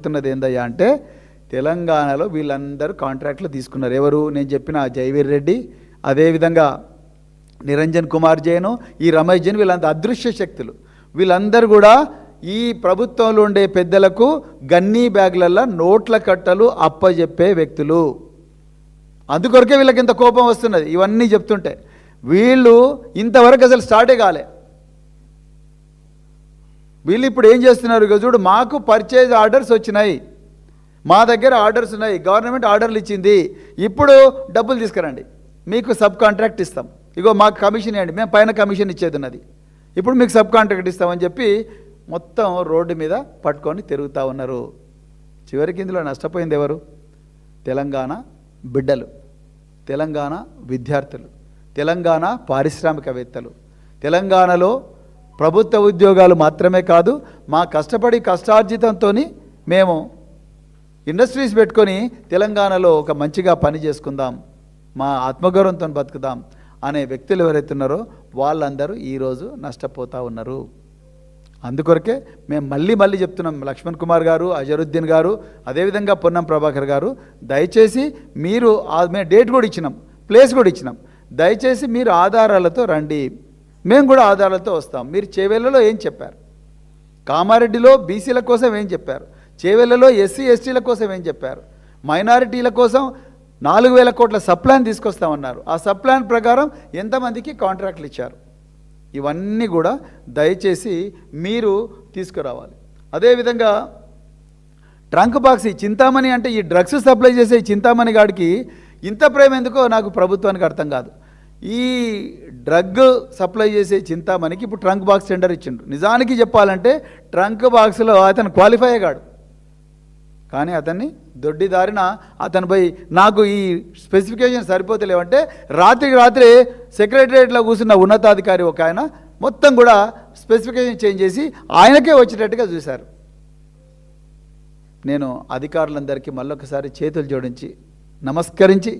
చెప్తున్నది ఏందయ్యా అంటే తెలంగాణలో వీళ్ళందరూ కాంట్రాక్ట్లు తీసుకున్నారు. ఎవరు? నేను చెప్పిన జైవీర్ రెడ్డి, అదేవిధంగా నిరంజన్ కుమార్ జైన్, ఈ రమేష్ జైన్, వీళ్ళంతా అదృశ్య శక్తులు. వీళ్ళందరూ కూడా ఈ ప్రభుత్వంలో ఉండే పెద్దలకు గన్నీ బ్యాగులలో నోట్ల కట్టలు అప్పజెప్పే వ్యక్తులు. అందుకొరకే వీళ్ళకి ఇంత కోపం వస్తున్నది ఇవన్నీ చెప్తుంటే. వీళ్ళు ఇంతవరకు అసలు స్టార్టే కాలే. వీళ్ళు ఇప్పుడు ఏం చేస్తున్నారు? ఇక చూడు, మాకు పర్చేజ్ ఆర్డర్స్ వచ్చినాయి, మా దగ్గర ఆర్డర్స్ ఉన్నాయి, గవర్నమెంట్ ఆర్డర్లు ఇచ్చింది, ఇప్పుడు డబ్బులు తీసుకురండి, మీకు సబ్ కాంట్రాక్ట్ ఇస్తాం, ఇగో మాకు కమిషన్ ఇవ్వండి, మేము పైన కమిషన్ ఇచ్చేది ఉన్నది, ఇప్పుడు మీకు సబ్ కాంట్రాక్ట్ ఇస్తామని చెప్పి మొత్తం రోడ్డు మీద పట్టుకొని తిరుగుతూ ఉన్నారు. చివరికి ఇందులో నష్టపోయింది ఎవరు? తెలంగాణ బిడ్డలు, తెలంగాణ విద్యార్థులు, తెలంగాణ పారిశ్రామికవేత్తలు. తెలంగాణలో ప్రభుత్వ ఉద్యోగాలు మాత్రమే కాదు, మా కష్టార్జితంతో మేము ఇండస్ట్రీస్ పెట్టుకొని తెలంగాణలో ఒక మంచిగా పని చేసుకుందాం, మా ఆత్మగౌరవంతో బతుకుదాం అనే వ్యక్తులు ఎవరైతే ఉన్నారో వాళ్ళందరూ ఈరోజు నష్టపోతూ ఉన్నారు. అందుకొరకే మేము మళ్ళీ చెప్తున్నాం, లక్ష్మణ్ కుమార్ గారు, అజరుద్దీన్ గారు, అదేవిధంగా పొన్నం ప్రభాకర్ గారు, దయచేసి మీరు మేము డేట్ కూడా ఇచ్చినాం, ప్లేస్ కూడా ఇచ్చినాం, దయచేసి మీరు ఆధారాలతో రండి, మేము కూడా ఆధారాలతో వస్తాం. మీరు చేవెళ్లలో ఏం చెప్పారు? కామారెడ్డిలో బీసీల కోసం ఏం చెప్పారు? చేవెళ్లలో ఎస్సీ ఎస్టీల కోసం ఏం చెప్పారు? మైనారిటీల కోసం 4,000 కోట్ల సప్లాన్ తీసుకొస్తామన్నారు. ఆ సప్లాన్ ప్రకారం ఎంతమందికి కాంట్రాక్ట్లు ఇచ్చారు? ఇవన్నీ కూడా దయచేసి మీరు తీసుకురావాలి. అదేవిధంగా ట్రంక్ బాక్స్, ఈ చింతామణి అంటే ఈ డ్రగ్స్ సప్లై చేసే చింతామణి గాడికి ఇంత ప్రేమ ఎందుకో నాకు ప్రభుత్వానికి అర్థం కాదు. ఈ డ్రగ్ సప్లై చేసే చింతామణికి ఇప్పుడు ట్రంక్ బాక్స్ టెండర్ ఇచ్చిండ్రు. నిజానికి చెప్పాలంటే ట్రంక్ బాక్స్లో అతను క్వాలిఫై అయ్యాడు, కానీ అతన్ని దొడ్డిదారిన అతను పోయి నాకు ఈ స్పెసిఫికేషన్ సరిపోతలేవంటే రాత్రి సెక్రటరియట్లో కూర్చున్న ఉన్నతాధికారి ఒక ఆయన మొత్తం కూడా స్పెసిఫికేషన్ చేంజ్ చేసి ఆయనకే వచ్చేటట్టుగా చూశారు. నేను అధికారులందరికీ మళ్ళొకసారి చేతులు జోడించి నమస్కరించి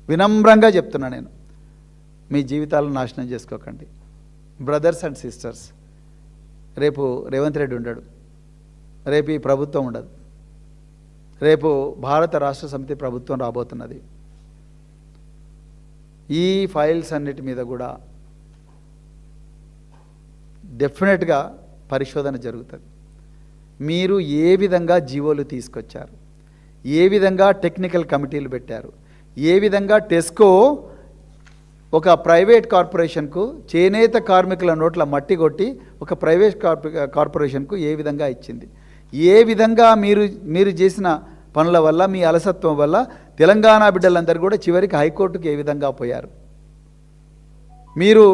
వినమ్రంగా చెప్తున్నా, నేను మీ జీవితాలను నాశనం చేసుకోకండి. బ్రదర్స్ అండ్ సిస్టర్స్, రేపు రేవంత్ రెడ్డి ఉండడు, రేపు ఈ ప్రభుత్వం ఉండదు, రేపు భారత రాష్ట్ర సమితి ప్రభుత్వం రాబోతున్నది. ఈ ఫైల్స్ అన్నిటి మీద కూడా డెఫినెట్గా పరిశోధన జరుగుతుంది. మీరు ఏ విధంగా జీవోలు తీసుకొచ్చారు, ఏ విధంగా టెక్నికల్ కమిటీలు పెట్టారు, ఏ విధంగా టెస్కో ఒక ప్రైవేట్ కార్పొరేషన్కు చేనేత కార్మికుల నోట్ల మట్టి కొట్టి ఒక ప్రైవేట్ కార్పొరేషన్కు ఏ విధంగా ఇచ్చింది, ఏ విధంగా మీరు చేసిన పనుల వల్ల, మీ అలసత్వం వల్ల తెలంగాణ బిడ్డలందరూ కూడా చివరికి హైకోర్టుకు ఏ విధంగా పోయారు. మీరు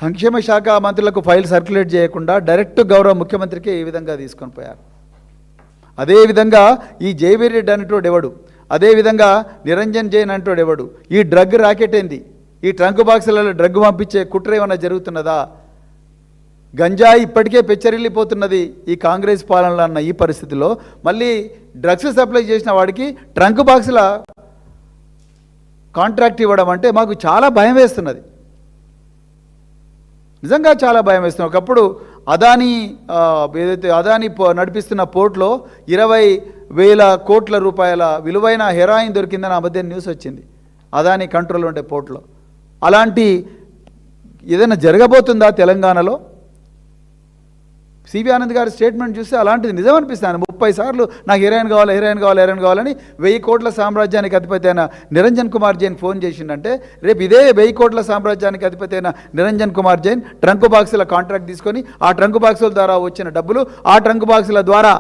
సంక్షేమ శాఖ మంత్రులకు ఫైల్ సర్క్యులేట్ చేయకుండా డైరెక్ట్ గౌరవ ముఖ్యమంత్రికి ఏ విధంగా తీసుకొని పోయారు. అదేవిధంగా ఈ జైవీర్ రెడ్డి అనేటోడు ఎవడు, అదేవిధంగా నిరంజన్ జైన్ అంటోడు ఎవడు, ఈ డ్రగ్ రాకెట్ ఏంది, ఈ ట్రంక్ బాక్సులలో డ్రగ్ పంపించే కుట్ర ఏమైనా జరుగుతున్నదా? గంజాయి ఇప్పటికే పెచ్చరిల్లిపోతున్నది ఈ కాంగ్రెస్ పాలనలో అన్న ఈ పరిస్థితిలో మళ్ళీ డ్రగ్స్ సప్లై చేసిన వాడికి ట్రంక్ బాక్సుల కాంట్రాక్ట్ ఇవ్వడం అంటే మాకు చాలా భయం వేస్తున్నది, నిజంగా చాలా భయం వేస్తున్నది. ఒకప్పుడు అదానీ నడిపిస్తున్న పోర్ట్లో 20,000 కోట్ల రూపాయల విలువైన హెరాయిన్ దొరికిందని ఆ మధ్య న్యూస్ వచ్చింది, అదానీ కంట్రోల్ ఉండే పోర్ట్లో. అలాంటి ఏదైనా జరగబోతుందా తెలంగాణలో? సివి ఆనంద్ గారి స్టేట్మెంట్ చూస్తే అలాంటిది నిజం అనిపిస్తాను. 30 సార్లు నాకు హెరాయిన్ కావాలని 1000 కోట్ల సామ్రాజ్యానికి అధిపతి అయిన నిరంజన్ కుమార్ జైన్ ఫోన్ చేసిండంటే, రేపు ఇదే 1000 కోట్ల సామ్రాజ్యానికి అధిపతి అయిన నిరంజన్ కుమార్ జైన్ ట్రంక్ బాక్సుల కాంట్రాక్ట్ తీసుకొని ఆ ట్రంక్ బాక్సుల ద్వారా వచ్చిన డబ్బులు ఆ ట్రంక్ బాక్సుల ద్వారా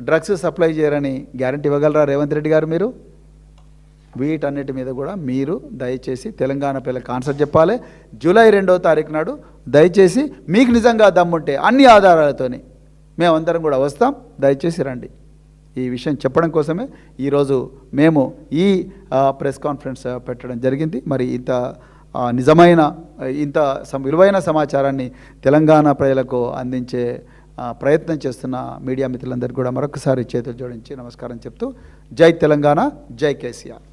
డ్రగ్స్ సప్లై చేయరని గ్యారంటీ ఇవ్వగలరా రేవంత్ రెడ్డి గారు? మీరు వీటన్నిటి మీద కూడా మీరు దయచేసి తెలంగాణ పిల్లలకు ఆన్సర్ చెప్పాలి. జూలై 2వ తారీఖు నాడు దయచేసి మీకు నిజంగా దమ్ముంటే అన్ని ఆధారాలతోని మేమందరం కూడా వస్తాం, దయచేసి రండి. ఈ విషయం చెప్పడం కోసమే ఈరోజు మేము ఈ ప్రెస్ కాన్ఫరెన్స్ పెట్టడం జరిగింది. మరి ఇంత నిజమైన ఇంత విలువైన సమాచారాన్ని తెలంగాణ ప్రజలకు అందించే ప్రయత్నం చేస్తున్న మీడియా మిత్రులందరికీ కూడా మరొకసారి చేతులు జోడించి నమస్కారం చెప్తూ, జై తెలంగాణ, జై కేసీఆర్.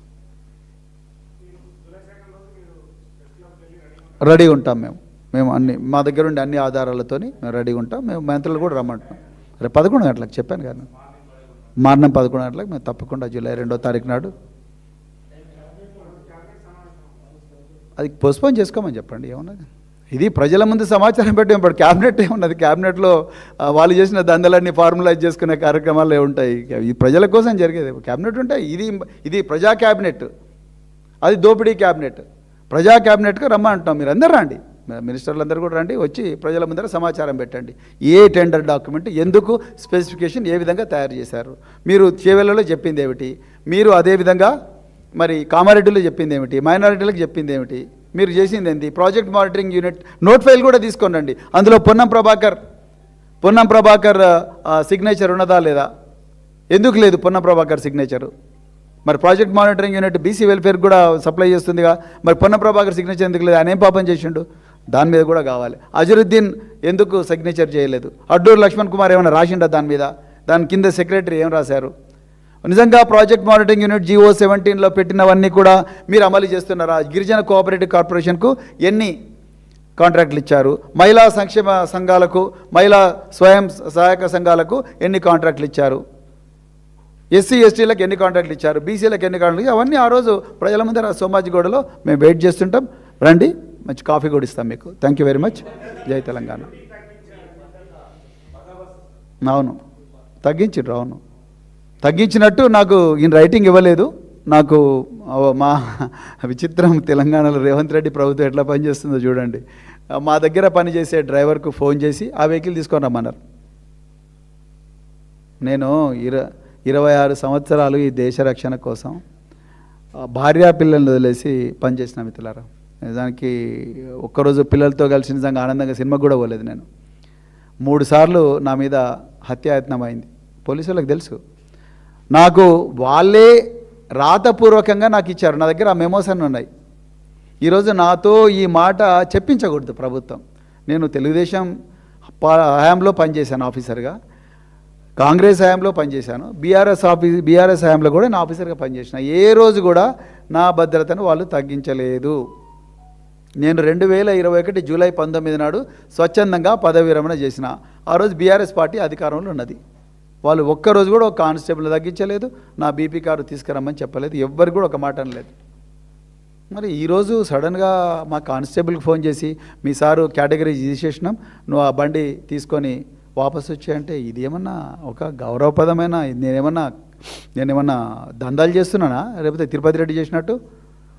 రెడీ ఉంటాం మేము అన్ని, మా దగ్గర ఉండే అన్ని ఆధారాలతోని మేము రెడీగా ఉంటాం. మేము మంత్రులు కూడా రమ్మంటున్నాం. రేపు 11 గంటలకు చెప్పాను కదా, మార్నింగ్ 11 గంటలకు మేము తప్పకుండా జూలై 2వ తారీఖు నాడు అది పోస్ట్పోన్ చేసుకోమని చెప్పండి. ఏమున్నది, ఇది ప్రజల ముందు సమాచారం పెట్టి ఇప్పుడు క్యాబినెట్ ఏమున్నది, క్యాబినెట్లో వాళ్ళు చేసిన దందలన్నీ ఫార్ములైజ్ చేసుకునే కార్యక్రమాలు ఉంటాయి. ఈ ప్రజల కోసం జరిగేది క్యాబినెట్ ఉంటాయి. ఇది ప్రజా క్యాబినెట్, అది దోపిడీ క్యాబినెట్. ప్రజా క్యాబినెట్గా రమ్మంటున్నాం, మీరు అందరూ రండి, మినిస్టర్లు అందరూ కూడా రండి, వచ్చి ప్రజల ముందర సమాచారం పెట్టండి. ఏ టెండర్ డాక్యుమెంట్ ఎందుకు, స్పెసిఫికేషన్ ఏ విధంగా తయారు చేశారు, మీరు చేవెళ్ళలో చెప్పింది ఏమిటి, మీరు అదేవిధంగా మరి కామారెడ్డిలో చెప్పింది ఏమిటి, మైనారిటీలకు చెప్పింది ఏమిటి, మీరు చేసింది ఏంటి, project monitoring unit note file కూడా తీసుకోండి. అందులో పొన్నం ప్రభాకర్ సిగ్నేచర్ ఉన్నదా లేదా, ఎందుకు లేదు పొన్నం ప్రభాకర్ సిగ్నేచరు? మరి project monitoring unit BC welfare కూడా సప్లై చేస్తుందిగా, మరి పొన్నం ప్రభాకర్ సిగ్నేచర్ ఎందుకు లేదు, ఆయన ఏం పాపం చేసిండు, దాని మీద కూడా కావాలి. అజరుద్దీన్ ఎందుకు సిగ్నేచర్ చేయలేదు, అడ్డూరు లక్ష్మణ్ కుమార్ ఏమైనా రాసిండా దాని మీద, దాని కింద సెక్రటరీ ఏం రాశారు? నిజంగా ప్రాజెక్ట్ మానిటరింగ్ యూనిట్ GO 17లో పెట్టినవన్నీ కూడా మీరు అమలు చేస్తున్నారా? గిరిజన కోఆపరేటివ్ కార్పొరేషన్కు ఎన్ని కాంట్రాక్ట్లు ఇచ్చారు, మహిళా సంక్షేమ సంఘాలకు, మహిళా స్వయం సహాయక సంఘాలకు ఎన్ని కాంట్రాక్ట్లు ఇచ్చారు, SC STలకు ఎన్ని కాంట్రాక్ట్లు ఇచ్చారు, బీసీలకు ఎన్ని కాంట్రాక్ట్లు, అవన్నీ ఆ రోజు ప్రజల ముందర సోమాజిగూడలో మేము వెయిట్ చేస్తుంటాం. రండి, మంచి కాఫీ కూడా ఇస్తాం మీకు. Thank you very much. జై తెలంగాణ. అవును, తగ్గించిండ్రు. అవును, తగ్గించినట్టు నాకు ఈయన రైటింగ్ ఇవ్వలేదు. నాకు మా విచిత్రం, తెలంగాణలో రేవంత్ రెడ్డి ప్రభుత్వం ఎట్లా పనిచేస్తుందో చూడండి. మా దగ్గర పనిచేసే డ్రైవర్కు ఫోన్ చేసి ఆ వెహికల్ తీసుకొని రమ్మన్నారు. నేను 26 సంవత్సరాలు ఈ దేశ రక్షణ కోసం భార్యా పిల్లల్ని వదిలేసి పనిచేసిన మిత్రులారా. నిజానికి ఒక్కరోజు పిల్లలతో కలిసి నిజంగా ఆనందంగా సినిమాకు కూడా పోలేదు. నేను 3 సార్లు నా మీద హత్యాయత్నం అయింది. పోలీసు వాళ్ళకి తెలుసు. నాకు వాళ్ళే రాతపూర్వకంగా నాకు ఇచ్చారు. నా దగ్గర ఆ మెమోస్ అన్నీ ఉన్నాయి. ఈరోజు నాతో ఈ మాట చెప్పించకూడదు ప్రభుత్వం. నేను తెలుగుదేశం హయాంలో పనిచేశాను ఆఫీసర్గా, కాంగ్రెస్ హయాంలో పనిచేశాను, బీఆర్ఎస్ హయాంలో కూడా నా ఆఫీసర్గా పనిచేసిన. ఏ రోజు కూడా నా భద్రతను వాళ్ళు తగ్గించలేదు. నేను 2021 జూలై 19 నాడు స్వచ్ఛందంగా పదవి విరమణ చేసిన. ఆ రోజు బీఆర్ఎస్ పార్టీ అధికారంలో ఉన్నది. వాళ్ళు ఒక్కరోజు కూడా ఒక కానిస్టేబుల్ తగ్గించలేదు, నా బీపీ కారు తీసుకురమ్మని చెప్పలేదు, ఎవ్వరికి కూడా ఒక మాట అనలేదు. మరి ఈరోజు సడన్గా మా కానిస్టేబుల్కి ఫోన్ చేసి మీ సారు కేటగిరీ తీసేసినాం, నువ్వు ఆ బండి తీసుకొని వాపసు వచ్చాయంటే ఇది ఏమన్నా ఒక గౌరవపదమైన, నేనేమన్నా దందాలు చేస్తున్నానా, లేకపోతే తిరుపతి రెడ్డి చేసినట్టు,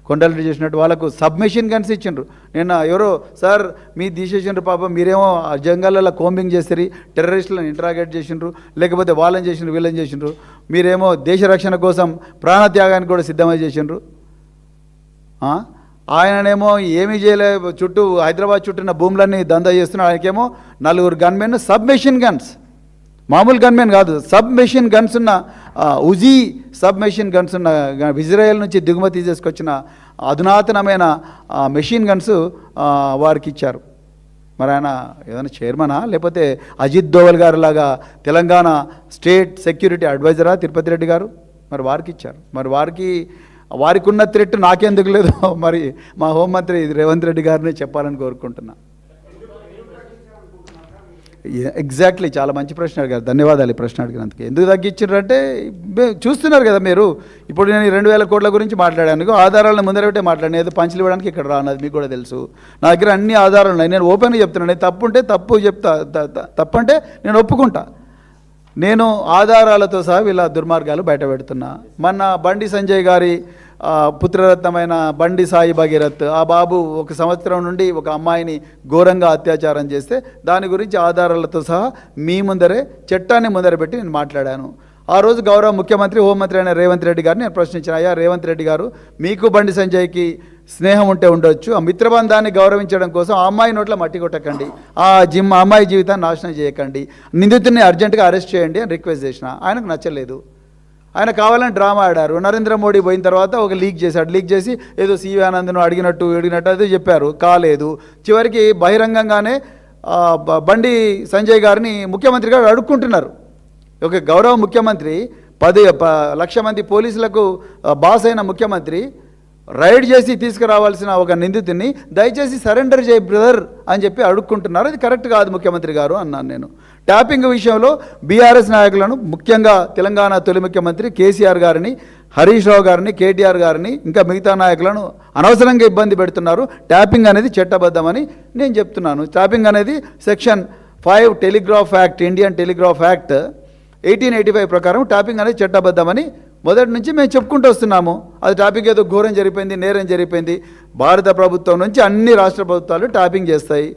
కొండలరెడ్డి చేసినట్టు వాళ్ళకు సబ్మిషన్ గన్స్ ఇచ్చిండ్రు. నేను ఎవరో సార్ మీ తీసేసిండ్రు, పాపం మీరేమో జంగల్లో కోంబింగ్ చేస్తారు, టెర్రరిస్టులను ఇంట్రాగేట్ చేసిండ్రు, లేకపోతే వాళ్ళని చేసిండ్రు వీళ్ళని చేసిండ్రు, మీరేమో దేశ రక్షణ కోసం ప్రాణత్యాగానికి కూడా సిద్ధమై చేసిండ్రు. ఆయననేమో ఏమీ చేయలే, చుట్టూ హైదరాబాద్ చుట్టూన్న భూములన్నీ దందా చేస్తున్నారు. ఆయనకేమో 4 గన్మెన్, సబ్మెషిన్ గన్స్, మామూలు గన్మెన్ కాదు, సబ్మెషిన్ గన్స్ ఉన్న ఉజీ సబ్మెషిన్ గన్స్ ఉన్న ఇజ్రాయెల్ నుంచి దిగుమతి చేసుకొచ్చిన అధునాతనమైన మెషిన్ గన్స్ వారికి ఇచ్చారు. మరి ఆయన ఏదైనా చైర్మనా, లేకపోతే అజిత్ దోవల్ గారు లాగా తెలంగాణ స్టేట్ సెక్యూరిటీ అడ్వైజరా తిరుపతి రెడ్డి గారు? మరి వారికి ఇచ్చారు. మరి వారికి ఉన్న థ్రెట్ నాకెందుకు లేదు? మరి మా హోంమంత్రి రేవంత్ రెడ్డి గారిని చెప్పాలని కోరుకుంటున్నా. ఎగ్జాక్ట్లీ, చాలా మంచి ప్రశ్న అడిగారు, ధన్యవాదాలు ఈ ప్రశ్న అడిగినందుకు. ఎందుకు తగ్గించారంటే చూస్తున్నారు కదా మీరు. ఇప్పుడు నేను 2000 కోట్ల గురించి మాట్లాడాను, ఆధారాలను ముందర పెట్టే మాట్లాడాను. ఏదో పంచులు ఇవ్వడానికి ఇక్కడ రానది మీకు కూడా తెలుసు. నా దగ్గర అన్ని ఆధారాలు ఉన్నాయి. నేను ఓపెన్గా చెప్తున్నాను. తప్పు ఉంటే తప్పు చెప్తా, తప్పంటే నేను ఒప్పుకుంటా. నేను ఆధారాలతో సహా వీళ్ళ దుర్మార్గాలు బయట పెడుతున్నా. మొన్న బండి సంజయ్ గారి పుత్రరత్నమైన బండి సాయి భగీరథ్, ఆ బాబు 1 సంవత్సరం నుండి ఒక అమ్మాయిని ఘోరంగా అత్యాచారం చేస్తే దాని గురించి ఆధారాలతో సహా మీ ముందరే చట్టాన్ని ముందర పెట్టి నేను మాట్లాడాను. ఆ రోజు గౌరవ ముఖ్యమంత్రి హోంమంత్రి అయిన రేవంత్ రెడ్డి గారిని నేను ప్రశ్నించిన, అయ్యా రేవంత్ రెడ్డి గారు, మీకు బండి సంజయ్కి స్నేహం ఉంటే ఉండొచ్చు, ఆ మిత్రబంధాన్ని గౌరవించడం కోసం ఆ అమ్మాయి నోట్ల మట్టి కొట్టకండి, ఆ అమ్మాయి జీవితాన్ని నాశనం చేయకండి, నిందితుడిని అర్జెంటుగా అరెస్ట్ చేయండి అని రిక్వెస్ట్ చేసిన. ఆయనకు నచ్చలేదు. ఆయన కావాలని డ్రామా ఆడారు. నరేంద్ర మోడీ పోయిన తర్వాత ఒక లీక్ చేశాడు. లీక్ చేసి ఏదో సివి ఆనంద్ను అడిగినట్టు అదే చెప్పారు, కాలేదు. చివరికి బహిరంగంగానే బండి సంజయ్ గారిని ముఖ్యమంత్రి గారు అడుక్కుంటున్నారు. ఒక గౌరవ ముఖ్యమంత్రి, 10 లక్షల మంది పోలీసులకు బాస్ అయిన ముఖ్యమంత్రి రైడ్ చేసి తీసుకురావాల్సిన ఒక నిందితుడిని దయచేసి సరెండర్ చేయి బ్రదర్ అని చెప్పి అడుక్కుంటున్నారు. అది కరెక్ట్ కాదు ముఖ్యమంత్రి గారు అన్నాను నేను. ట్యాపింగ్ విషయంలో బీఆర్ఎస్ నాయకులను, ముఖ్యంగా తెలంగాణ తొలి ముఖ్యమంత్రి కేసీఆర్ గారిని, హరీష్ రావు గారిని, కేటీఆర్ గారిని, ఇంకా మిగతా నాయకులను అనవసరంగా ఇబ్బంది పెడుతున్నారు. ట్యాపింగ్ అనేది చట్టబద్ధమని నేను చెప్తున్నాను. ట్యాపింగ్ అనేది section 5 telegraph act, Indian telegraph act 1885 ప్రకారం ట్యాపింగ్ అనేది చట్టబద్ధమని మొదటి నుంచి మేము చెప్పుకుంటూ వస్తున్నాము. అది ట్యాపింగ్ ఏదో ఘోరం జరిగిపోయింది, నేరం జరిగిపోయింది. భారత ప్రభుత్వం నుంచి అన్ని రాష్ట్ర ప్రభుత్వాలు ట్యాపింగ్ చేస్తాయి.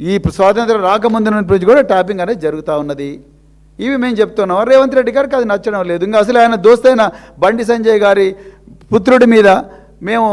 ఈ స్వాతంత్రం రాకముందు నుంచి కూడా ట్యాపింగ్ అనేది జరుగుతూ ఉన్నది. ఇవి మేము చెప్తున్నాం. రేవంత్ రెడ్డి గారికి అది నచ్చడం లేదు. ఇంకా అసలు ఆయన దోస్తైన బండి సంజయ్ గారి పుత్రుడి మీద మేము